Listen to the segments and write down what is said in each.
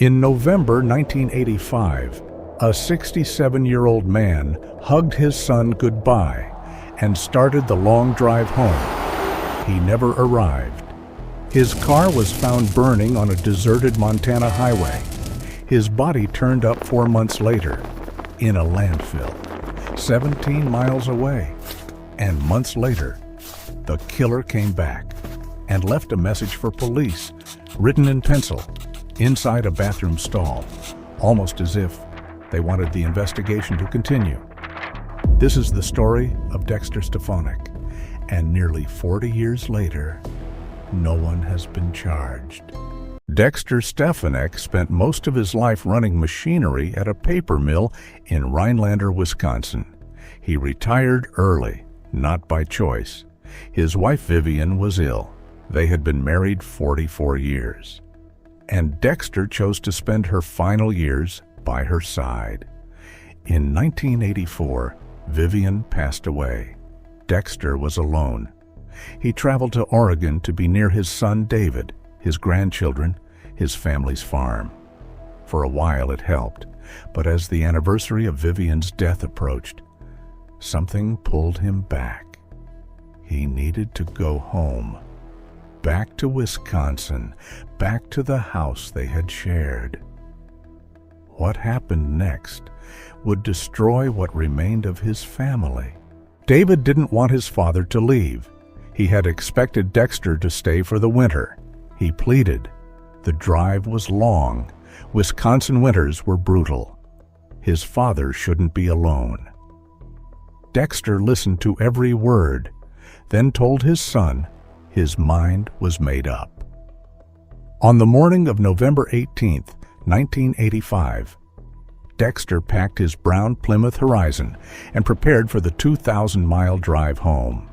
In November 1985, a 67-year-old man hugged his son goodbye and started the long drive home. He never arrived. His car was found burning on a deserted Montana highway. His body turned up 4 months later in a landfill, 17 miles away. And months later, the killer came back and left a message for police, written in pencil, inside a bathroom stall, almost as if they wanted the investigation to continue. This is the story of Dexter Stefonek, and nearly 40 years later, no one has been charged. Dexter Stefonek spent most of his life running machinery at a paper mill in Rhinelander, Wisconsin. He retired early, not by choice. His wife Vivian was ill. They had been married 44 years. And Dexter chose to spend her final years by her side. In 1984, Vivian passed away. Dexter was alone. He traveled to Oregon to be near his son David, his grandchildren, his family's farm. For a while it helped, but as the anniversary of Vivian's death approached, something pulled him back. He needed to go home, back to Wisconsin, back to the house they had shared. What happened next would destroy what remained of his family. David didn't want his father to leave. He had expected Dexter to stay for the winter. He pleaded. The drive was long. Wisconsin winters were brutal. His father shouldn't be alone. Dexter listened to every word, then told his son his mind was made up. On the morning of November 18, 1985, Dexter packed his brown Plymouth Horizon and prepared for the 2,000-mile drive home.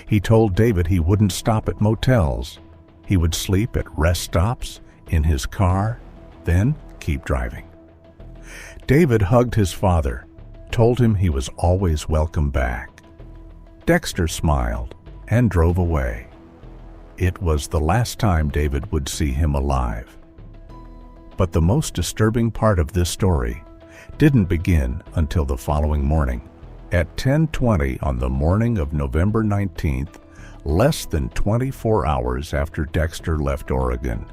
He told David he wouldn't stop at motels. He would sleep at rest stops, in his car, then keep driving. David hugged his father, told him he was always welcome back. Dexter smiled and drove away. It was the last time David would see him alive. But the most disturbing part of this story didn't begin until the following morning. At 10:20 on the morning of November 19th, less than 24 hours after Dexter left Oregon,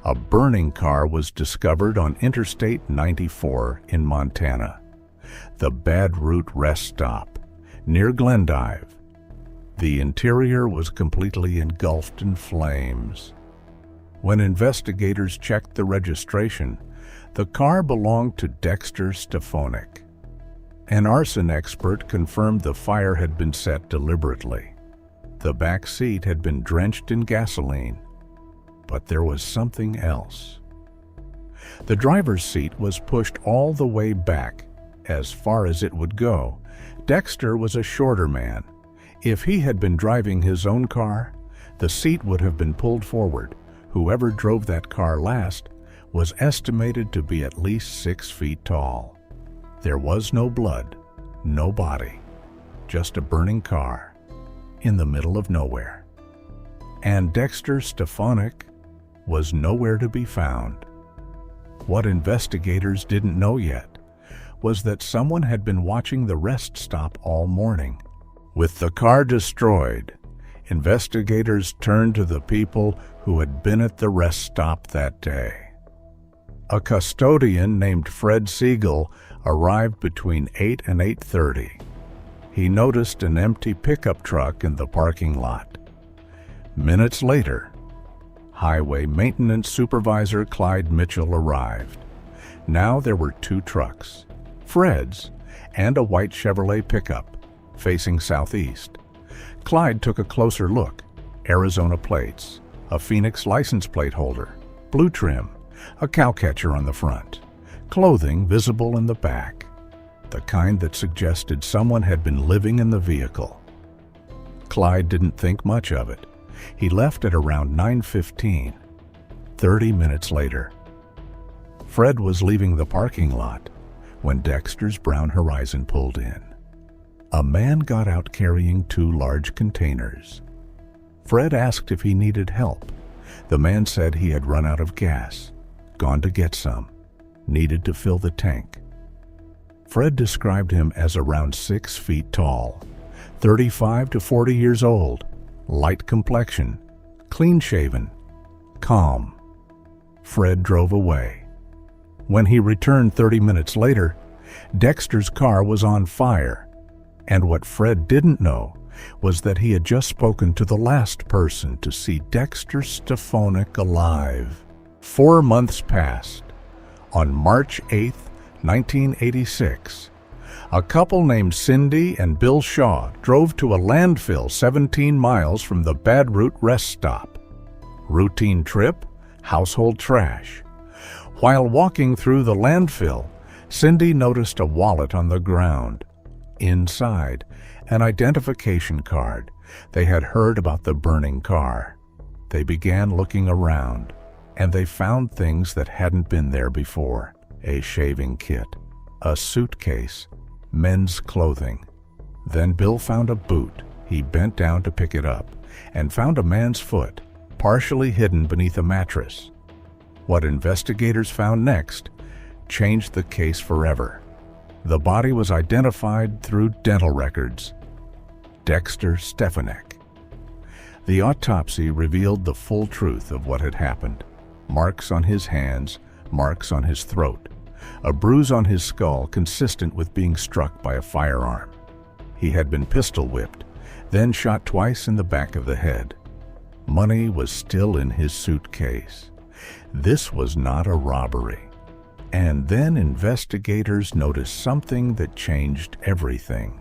a burning car was discovered on Interstate 94 in Montana, the Bad Root Rest Stop, near Glendive. The interior was completely engulfed in flames. When investigators checked the registration, the car belonged to Dexter Stefonek. An arson expert confirmed the fire had been set deliberately. The back seat had been drenched in gasoline, but there was something else. The driver's seat was pushed all the way back, as far as it would go. Dexter was a shorter man. If he had been driving his own car, the seat would have been pulled forward. Whoever drove that car last was estimated to be at least 6 feet tall. There was no blood, no body, just a burning car in the middle of nowhere. And Dexter Stefonek was nowhere to be found. What investigators didn't know yet was that someone had been watching the rest stop all morning. With the car destroyed, investigators turned to the people who had been at the rest stop that day. A custodian named Fred Siegel arrived between 8 and 8:30. He noticed an empty pickup truck in the parking lot. Minutes later, Highway Maintenance Supervisor Clyde Mitchell arrived. Now there were 2 trucks, Fred's and a white Chevrolet pickup, facing southeast. Clyde took a closer look. Arizona plates, a Phoenix license plate holder, blue trim, a cowcatcher on the front, clothing visible in the back, the kind that suggested someone had been living in the vehicle. Clyde didn't think much of it. He left at around 9:15. 30 minutes later, Fred was leaving the parking lot when Dexter's brown Horizon pulled in. A man got out carrying 2 large containers. Fred asked if he needed help. The man said he had run out of gas. gone to get some, needed to fill the tank. Fred described him as around 6 feet tall, 35 to 40 years old, light complexion, clean-shaven, calm. Fred drove away. When he returned 30 minutes later, Dexter's car was on fire, and what Fred didn't know was that he had just spoken to the last person to see Dexter Stefonek alive. 4 months passed. On March 8, 1986, a couple named Cindy and Bill Shaw drove to a landfill 17 miles from the Bad Root rest stop. Routine trip, household trash. While walking through the landfill, Cindy noticed a wallet on the ground. Inside, an identification card. They had heard about the burning car. They began looking around, and they found things that hadn't been there before. A shaving kit, a suitcase, men's clothing. Then Bill found a boot. He bent down to pick it up and found a man's foot, partially hidden beneath a mattress. What investigators found next changed the case forever. The body was identified through dental records. Dexter Stefonek. The autopsy revealed the full truth of what had happened. Marks on his hands, marks on his throat, a bruise on his skull consistent with being struck by a firearm. He had been pistol whipped, then shot twice in the back of the head. Money was still in his suitcase. This was not a robbery. And then investigators noticed something that changed everything.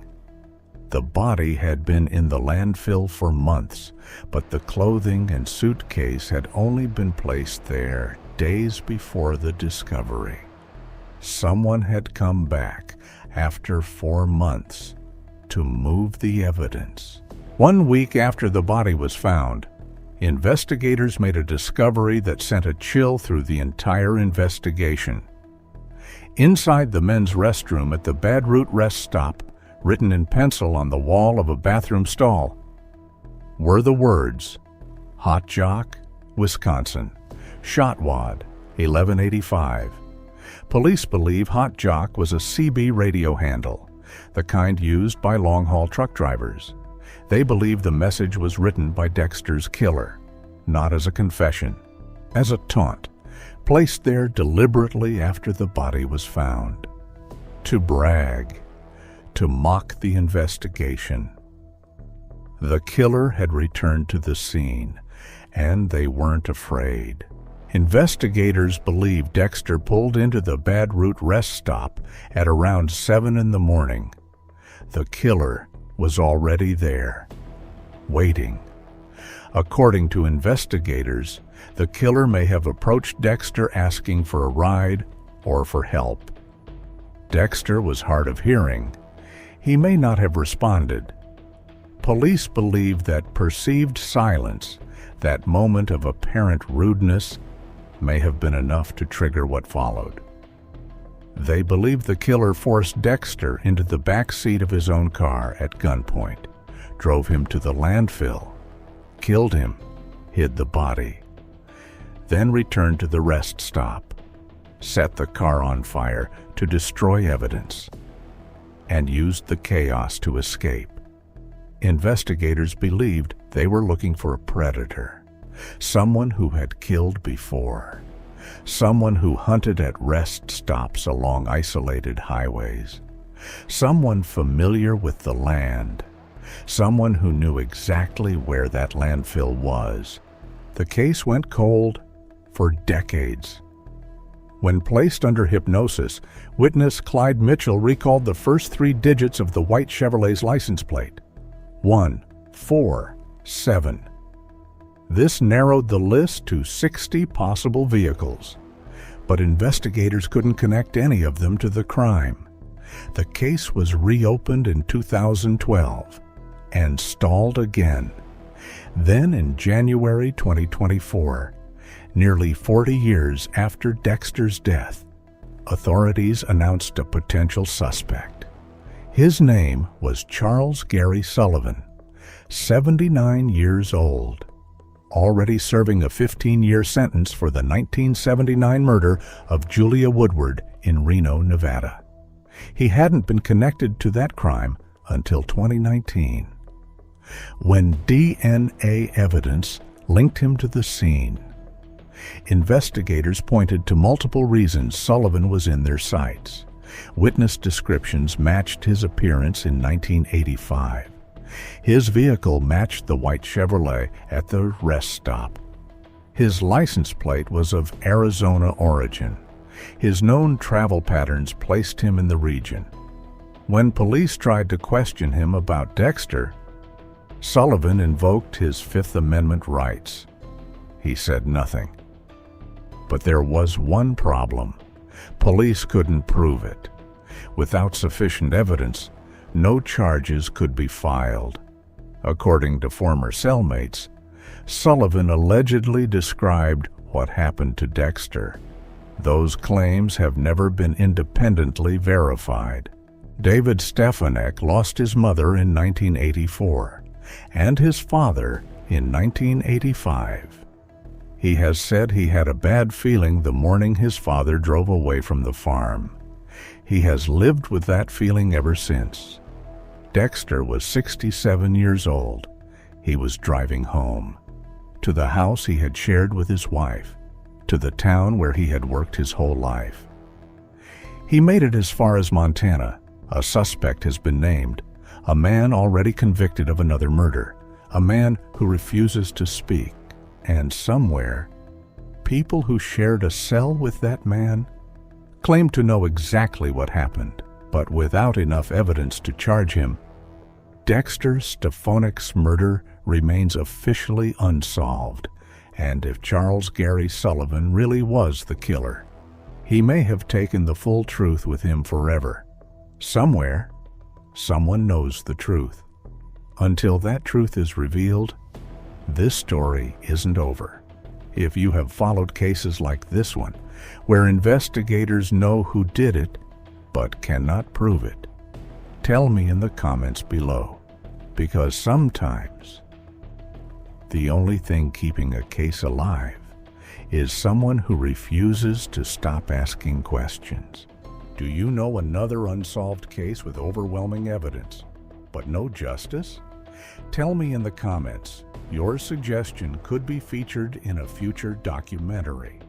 The body had been in the landfill for months, but the clothing and suitcase had only been placed there days before the discovery. Someone had come back after 4 months to move the evidence. 1 week after the body was found, investigators made a discovery that sent a chill through the entire investigation. Inside the men's restroom at the Bad Root rest stop, written in pencil on the wall of a bathroom stall, were the words, Hot Jock, Wisconsin, Shot Wad, 1185. Police believe Hot Jock was a CB radio handle, the kind used by long-haul truck drivers. They believe the message was written by Dexter's killer, not as a confession, as a taunt, placed there deliberately after the body was found. To brag, to mock the investigation. The killer had returned to the scene, and they weren't afraid. Investigators believe Dexter pulled into the Bad Root rest stop at around 7 in the morning. The killer was already there, waiting. According to investigators, the killer may have approached Dexter asking for a ride or for help. Dexter was hard of hearing. He may not have responded. Police believe that perceived silence, that moment of apparent rudeness, may have been enough to trigger what followed. They believe the killer forced Dexter into the back seat of his own car at gunpoint, drove him to the landfill, killed him, hid the body, then returned to the rest stop, set the car on fire to destroy evidence, and used the chaos to escape. Investigators believed they were looking for a predator, someone who had killed before, someone who hunted at rest stops along isolated highways, someone familiar with the land, someone who knew exactly where that landfill was. The case went cold for decades. When placed under hypnosis, witness Clyde Mitchell recalled the first 3 digits of the white Chevrolet's license plate: 147. This narrowed the list to 60 possible vehicles, but investigators couldn't connect any of them to the crime. The case was reopened in 2012 and stalled again. Then in January 2024, nearly 40 years after Dexter's death, authorities announced a potential suspect. His name was Charles Gary Sullivan, 79 years old. already serving a 15-year sentence for the 1979 murder of Julia Woodward in Reno, Nevada. He hadn't been connected to that crime until 2019, when DNA evidence linked him to the scene. Investigators pointed to multiple reasons Sullivan was in their sights. Witness descriptions matched his appearance in 1985. His vehicle matched the white Chevrolet at the rest stop. His license plate was of Arizona origin. His known travel patterns placed him in the region. When police tried to question him about Dexter, Sullivan invoked his Fifth Amendment rights. He said nothing. But there was one problem. Police couldn't prove it. Without sufficient evidence, no charges could be filed. According to former cellmates, Sullivan allegedly described what happened to Dexter. Those claims have never been independently verified. David Stefonek lost his mother in 1984 and his father in 1985. He has said he had a bad feeling the morning his father drove away from the farm. He has lived with that feeling ever since. Dexter was 67 years old. He was driving home, to the house he had shared with his wife, to the town where he had worked his whole life. He made it as far as Montana. A suspect has been named, a man already convicted of another murder, a man who refuses to speak, and somewhere, people who shared a cell with that man claim to know exactly what happened, but without enough evidence to charge him. Dexter Stefonek's murder remains officially unsolved, and if Charles Gary Sullivan really was the killer, he may have taken the full truth with him forever. Somewhere, someone knows the truth. Until that truth is revealed, this story isn't over. If you have followed cases like this one, where investigators know who did it, but cannot prove it, tell me in the comments below, because sometimes the only thing keeping a case alive is someone who refuses to stop asking questions. Do you know another unsolved case with overwhelming evidence, but no justice? Tell me in the comments. Your suggestion could be featured in a future documentary.